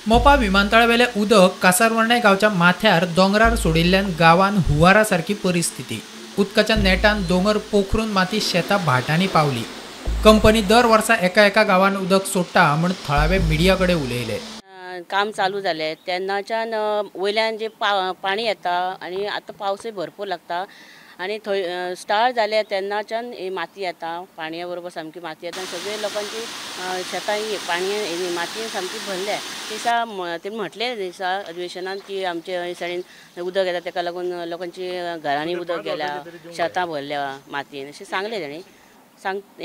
मोपा विमानतळावेले उदक कासारवंडे गावच्या माथ्यार दोंगरार सोडिल्ल्यान गावान हुवारा सारखी परिस्थिती। उदकाच्या नेटान दोंगर पोखरून माती शेतां भाटांनी पावली। कंपनी दर वर्सा एका गावान उदक सोडटा म्हूण थळावे मिडिया कडेन उलयले। काम चालू झाले तेन्नाच्यान वयल्यान जे पाणी येता आणि आता पावसय भरपूर लागता आणि थंय स्टार्ट जाले तेन्नाच्यान माती येता पाणया बरोबर सामकी माती येता सगळे लोकांची शेतां पाणी मातयेन सामकी भरल्या। दिसा ते म्हटले दिसा अधिवेशनात की आमचे सायडीन उदक येता ताका लागून लोकांची घरांनी उदक गेल्या शेतां भरल्या मातयेन अशें सांगले ताणी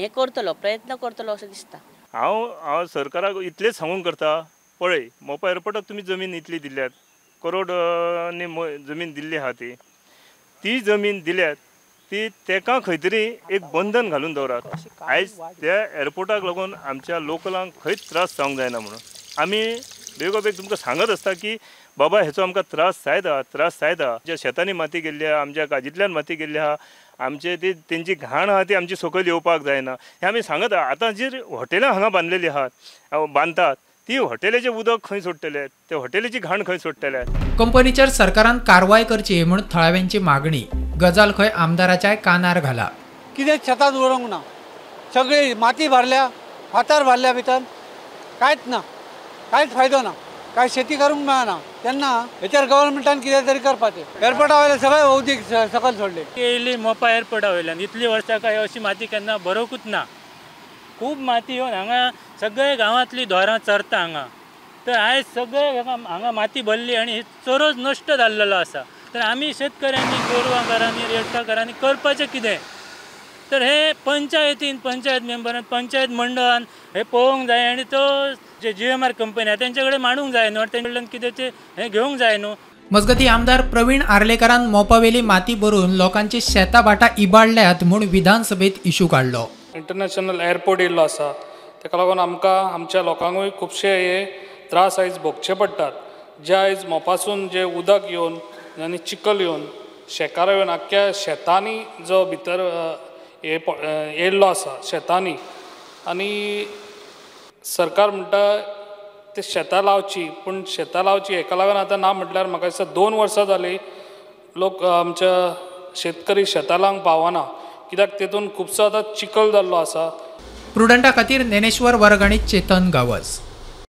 हे करतलो प्रयत्न करतलो असं दिसता। हांव सरकाराक इतलेच सांगून करता पळय मोपा एअरपोर्टाक तुम्ही जमीन इतली दिल्यात करोडांनी जमीन दिल्ली आहा ती जमीन दिल्यात ती तेका खंय तरी एक बंधन घालून दवरात। आयज त्या एअरपोर्टाक लागून आमच्या लोकलांक खंयच त्रास जावंक जायना म्हणून आमी बेगोबेग तुमकां सांगत आसता की बाबा हेचो आमकां त्रास जायता ज्या शेतांनी माती गेल्ली आहा आमच्या काजींतल्यान माती गेल्ली आहा आमचे ती तेंची घाण आहा ती आमची सकयल येवपाक जायना हे आमी सांगत आहा। आतां जी हॉटेलां हांगा बांदलेली आहात बांदतात ती हॉटेलाचें उदक खंय सोडटले ते हॉटेलाची घाण खंय सोडटले। कंपनीचेर सरकारान कारवाय करची म्हूण थळाव्यांची मागणी गजाल खंय आमदाराच्या कानार घाला। कितें शेतांत उरोंक ना सगळी माती भरल्या फातर भरल्या भितर कांयच फायदो ना काय शेती करूंक मेळना तेन्ना हेचेर गव्हर्नमेंटान कितें तरी करपाचें। एअरपोर्टा वयले सगळे उदीक सकयल सोडले येयली मोपा एअरपोर्टा वयल्यान इतली वर्सां काय अशी माती केन्ना बरोवंकूच ना। खूब माती येवन हांगा सगळे गांवांतली धोरां चरता हांगा तर आयज सगळे हांगा माती भरली आनी चरोच नश्ट जाल्लो आसा तर आमी शेतकऱ्यांनी गोरवांकारांनी रेडकारांनी करपाचें कितें तर हे पंचायत मेंबरान पंचायत मंडळान हे पळोवंक जाय आनी तो जे GMR कंपनी आहा तेंचे कडेन मांडूंक जाय न्हू तेंचे कडल्यान कितें तें हें घेवंक जाय न्हू। मजगती आमदार प्रवीण आर्लेकरान मोपावेली माती भरून लोकांची शेतां भाटां इबाडल्यात म्हूण विधानसभेत इशू काडलो। इंटरनॅशनल एअरपोर्ट येयल्लो आसा ताका लागून आमकां आमच्या लोकांकूय खुबशे हे त्रास आयज भोगचे पडटात। जे आयज मोपासून जे उदक येवन आनी चिखल येवन शेकारां येवन आख्ख्या शेतांनी जो भितर येयल्लो आसा शेतांनी आनी सरकार म्हणटा ते शेतां लावची पूण शेतां लावची हेका लागून आतां ना म्हटल्यार म्हाका दिसता 2 वर्सां जालीं लोक आमच्या शेतकरी शेतां लावंक पावना कित्याक तेतून खुबसो आतां चिखल जाल्लो आसा। प्रुडंटा खातीर ज्ञानेश्वर वर्ग आनी चेतन गावस।